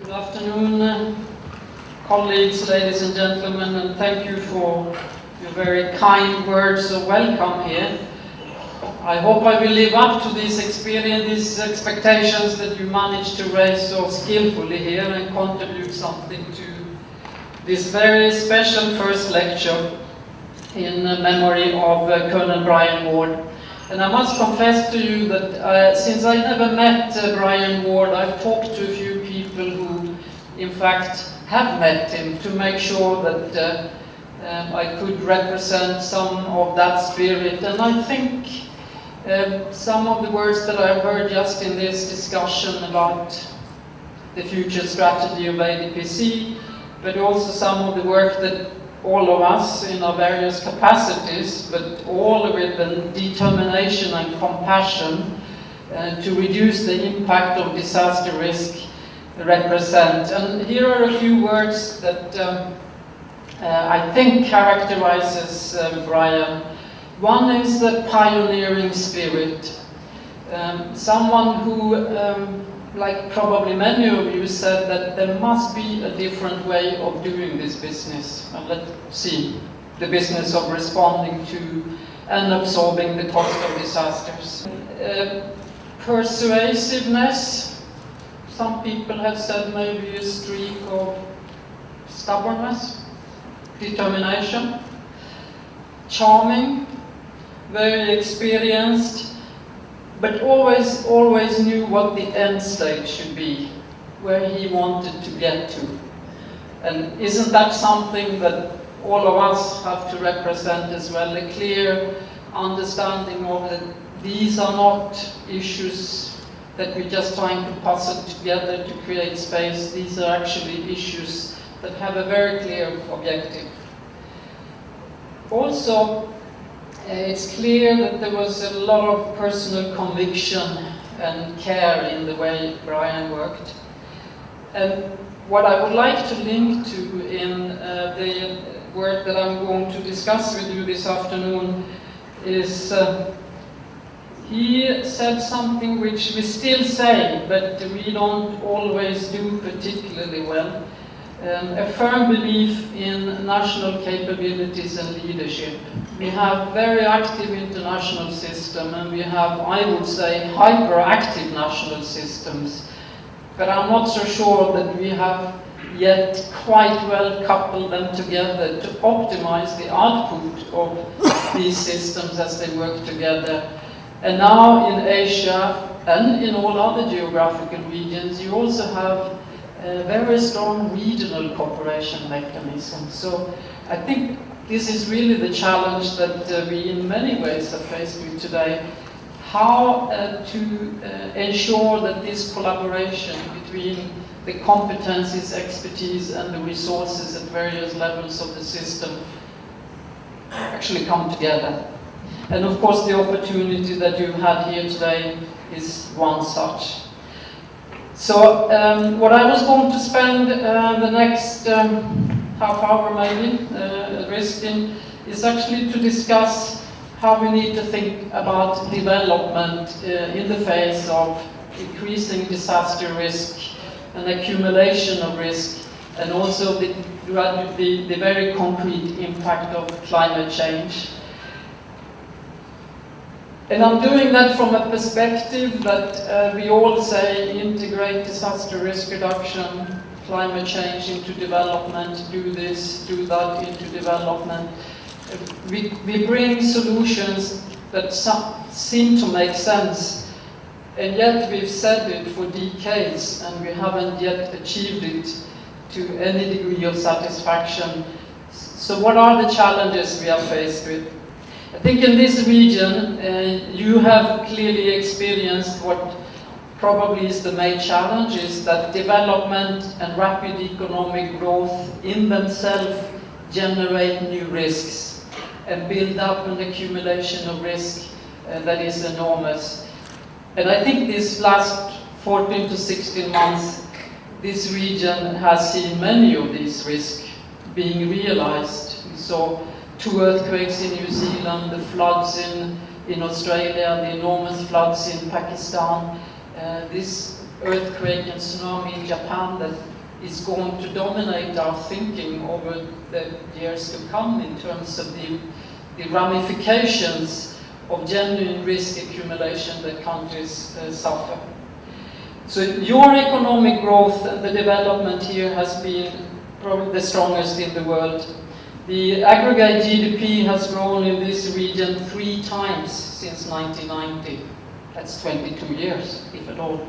Good afternoon, colleagues, ladies and gentlemen, and thank you for your very kind words of welcome here. I hope I will live up to these expectations that you managed to raise so skillfully here and contribute something to this very special first lecture in memory of Colonel Brian Ward. And I must confess to you that since I never met Brian Ward, I've talked to a few people who in fact have met him to make sure that I could represent some of that spirit. And I think some of the words that I've heard just in this discussion about the future strategy of ADPC, but also some of the work that all of us in our various capacities, but all with the determination and compassion to reduce the impact of disaster risk represent. And here are a few words that I think characterizes Brian. One is the pioneering spirit. Someone who, like probably many of you, said that there must be a different way of doing this business. And let's see, the business of responding to and absorbing the cost of disasters. Persuasiveness. Some people have said maybe a streak of stubbornness, determination. Charming, very experienced, but always knew what the end state should be, where he wanted to get to. And isn't that something that all of us have to represent as well? A clear understanding of that these are not issues that we're just trying to puzzle together to create space. These are actually issues that have a very clear objective. Also, it's clear that there was a lot of personal conviction and care in the way Brian worked. And what I would like to link to in the work that I'm going to discuss with you this afternoon is he said something which we still say, but we don't always do particularly well. A firm belief in national capabilities and leadership. We have very active international system, and we have, I would say, hyperactive national systems. But I'm not so sure that we have yet quite well coupled them together to optimize the output of these systems as they work together. And now in Asia and in all other geographical regions, you also have very strong regional cooperation mechanisms. So I think this is really the challenge that we in many ways are faced with today. How to ensure that this collaboration between the competencies, expertise and the resources at various levels of the system actually come together. And of course the opportunity that you've had here today is one such. So what I was going to spend the next half hour maybe risking is actually to discuss how we need to think about development in the face of increasing disaster risk and accumulation of risk, and also the very concrete impact of climate change. And I'm doing that from a perspective that we all say integrate disaster risk reduction, climate change into development, do this, do that into development. We bring solutions that seem to make sense, and yet we've said it for decades and we haven't yet achieved it to any degree of satisfaction. So what are the challenges we are faced with? I think in this region, you have clearly experienced what probably is the main challenge, is that development and rapid economic growth in themselves generate new risks and build up an accumulation of risk that is enormous. And I think these last 14 to 16 months, this region has seen many of these risks being realized. So 2 earthquakes in New Zealand, the floods in Australia, the enormous floods in Pakistan. this earthquake and tsunami in Japan that is going to dominate our thinking over the years to come in terms of the ramifications of genuine risk accumulation that countries suffer. So your economic growth and the development here has been probably the strongest in the world. The aggregate GDP has grown in this region 3 times since 1990. That's 22 years, if at all.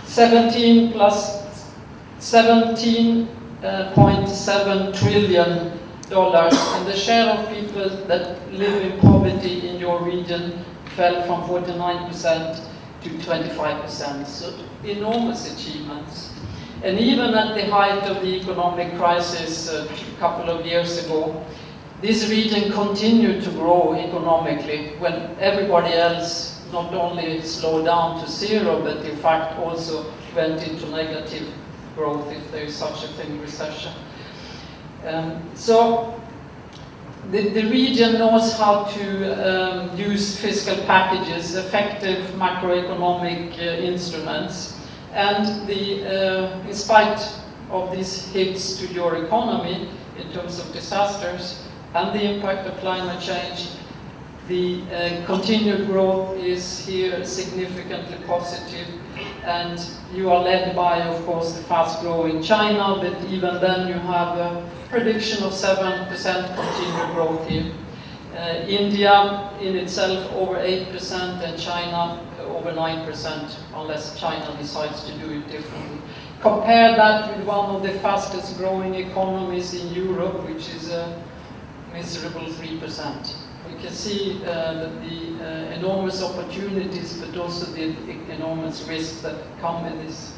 17.7 trillion dollars, and the share of people that live in poverty in your region fell from 49% to 25%. So enormous achievements. And even at the height of the economic crisis a couple of years ago, this region continued to grow economically when everybody else not only slowed down to 0, but in fact also went into negative growth, if there is such a thing, recession. So the region knows how to use fiscal packages, effective macroeconomic instruments, and in spite of these hits to your economy in terms of disasters and the impact of climate change, the continued growth is here significantly positive, and you are led by, of course, the fast-growing China, but even then you have a prediction of 7% continued growth here. India in itself over 8%, and China over 9%, unless China decides to do it differently. Compare that with one of the fastest growing economies in Europe, which is a miserable 3%. We can see the enormous opportunities, but also the enormous risks that come in this.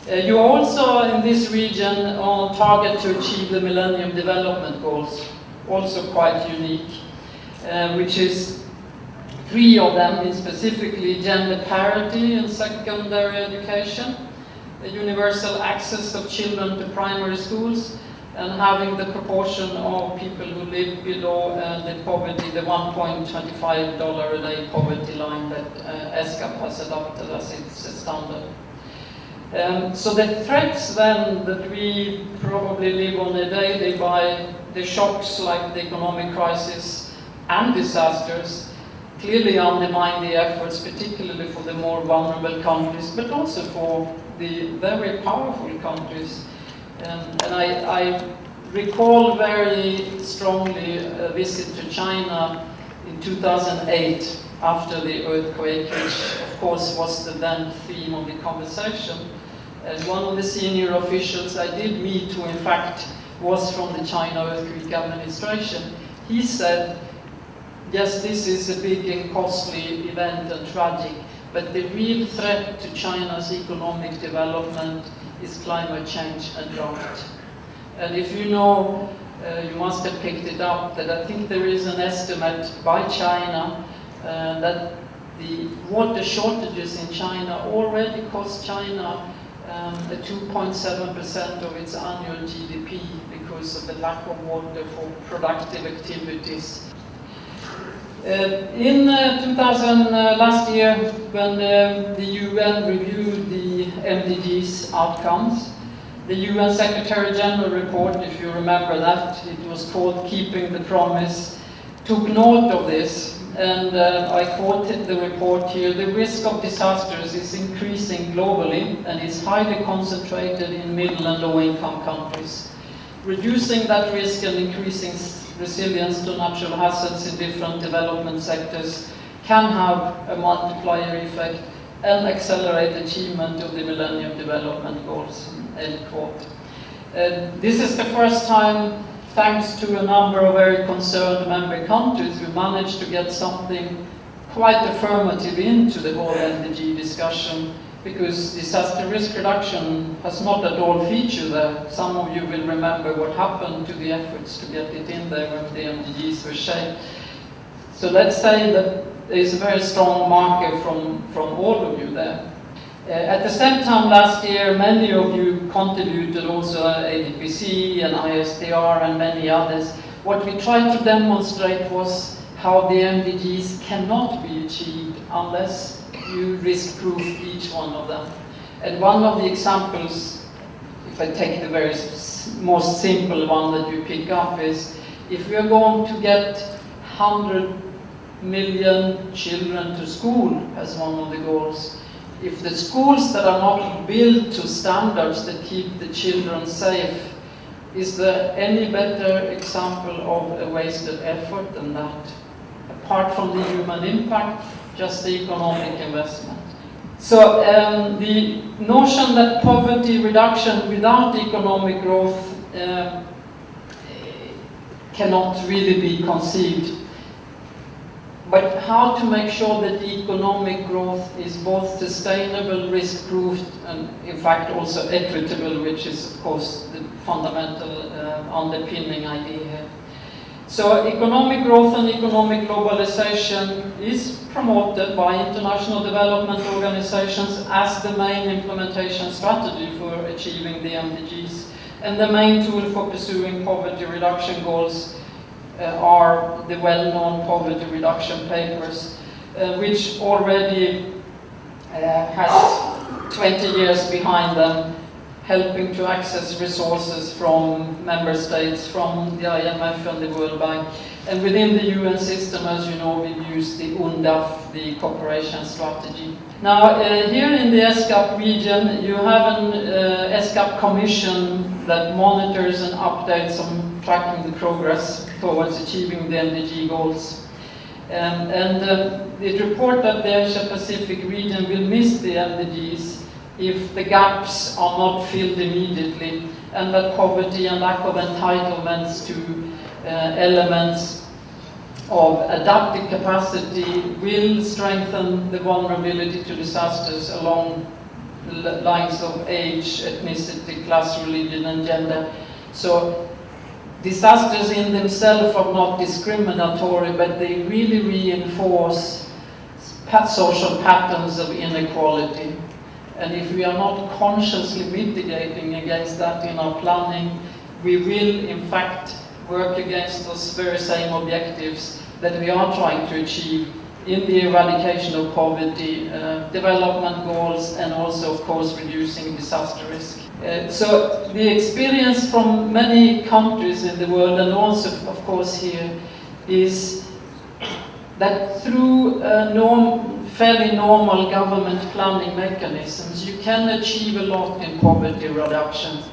You are also in this region on target to achieve the Millennium Development Goals, also quite unique, which is 3 of them, is specifically gender parity in secondary education, universal access of children to primary schools, and having the proportion of people who live below the poverty, the $1.25 a day poverty line that ESCAP has adopted as its standard. So the threats then that we probably live on a daily by the shocks like the economic crisis and disasters clearly undermine the efforts, particularly for the more vulnerable countries, but also for the very powerful countries. And I recall very strongly a visit to China in 2008 after the earthquake, which of course was the then theme of the conversation. And one of the senior officials I did meet, who in fact was from the China earthquake administration, he said, yes, this is a big and costly event and tragic, but the real threat to China's economic development is climate change and drought. And if you know, you must have picked it up, that I think there is an estimate by China that the water shortages in China already cost China 2.7% of its annual GDP because of the lack of water for productive activities. In last year, when the UN reviewed the MDGs outcomes, the UN Secretary General report, if you remember that, it was called Keeping the Promise, took note of this, and I quoted the report here: the risk of disasters is increasing globally and is highly concentrated in middle and low-income countries. Reducing that risk and increasing resilience to natural hazards in different development sectors can have a multiplier effect and accelerate achievement of the Millennium Development Goals, end quote. This is the first time, thanks to a number of very concerned member countries, we managed to get something quite affirmative into the whole MDG discussion, because disaster risk reduction has not at all featured there. Some of you will remember what happened to the efforts to get it in there when the MDGs were shaped. So let's say that there is a very strong marker from all of you there. At the same time last year, many of you contributed also ADPC and ISDR and many others. What we tried to demonstrate was how the MDGs cannot be achieved unless you risk-proof each one of them. And one of the examples, if I take the very most simple one that you pick up, is if we are going to get 100 million children to school as one of the goals, if the schools that are not built to standards that keep the children safe, is there any better example of a wasted effort than that? Apart from the human impact, just the economic investment. So the notion that poverty reduction without economic growth cannot really be conceived. But how to make sure that the economic growth is both sustainable, risk-proofed, and in fact also equitable, which is of course the fundamental underpinning idea here. So economic growth and economic globalization is promoted by international development organizations as the main implementation strategy for achieving the MDGs. And the main tool for pursuing poverty reduction goals are the well-known poverty reduction papers, which already has 20 years behind them, helping to access resources from member states, from the IMF and the World Bank. And within the UN system, as you know, we use the UNDAF, the cooperation strategy. Now, here in the ESCAP region, you have an ESCAP commission that monitors and updates on tracking the progress towards achieving the MDG goals. It reports that the Asia-Pacific region will miss the MDGs if the gaps are not filled immediately, and that poverty and lack of entitlements to elements of adaptive capacity will strengthen the vulnerability to disasters along the lines of age, ethnicity, class, religion, and gender. So disasters in themselves are not discriminatory, but they really reinforce social patterns of inequality. And if we are not consciously mitigating against that in our planning, we will in fact work against those very same objectives that we are trying to achieve in the eradication of poverty, development goals, and also, of course, reducing disaster risk. So the experience from many countries in the world, and also, of course, here, is that through fairly normal government planning mechanisms, you can achieve a lot in poverty reduction,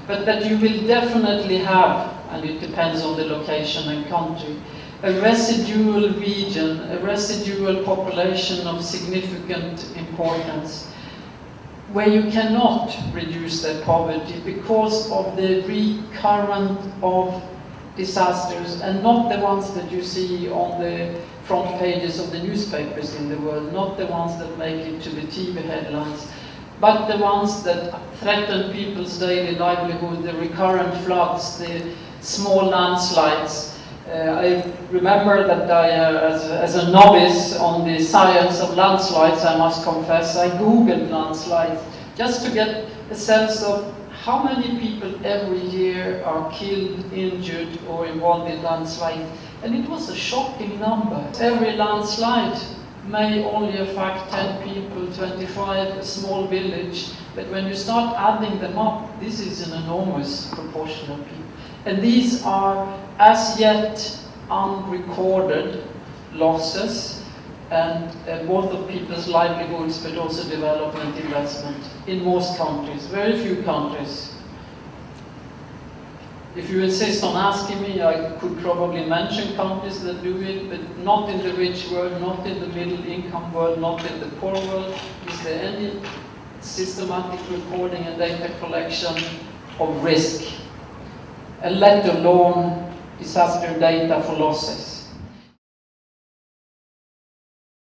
but that you will definitely have, and it depends on the location and country, a residual region, a residual population of significant importance, where you cannot reduce their poverty because of the recurrent of disasters, and not the ones that you see on the front pages of the newspapers in the world, not the ones that make it to the TV headlines, but the ones that threaten people's daily livelihood, the recurrent floods, the small landslides. I remember that as a novice on the science of landslides, I must confess, I googled landslides just to get a sense of how many people every year are killed, injured, or involved in landslide. And it was a shocking number. Every landslide may only affect 10 people, 25, a small village, but when you start adding them up, this is an enormous proportion of people. And these are as yet unrecorded losses, and both of people's livelihoods, but also development investment in most countries, very few countries. If you insist on asking me, I could probably mention countries that do it, but not in the rich world, not in the middle income world, not in the poor world. Is there any systematic reporting and data collection of risk, and let alone disaster data for losses?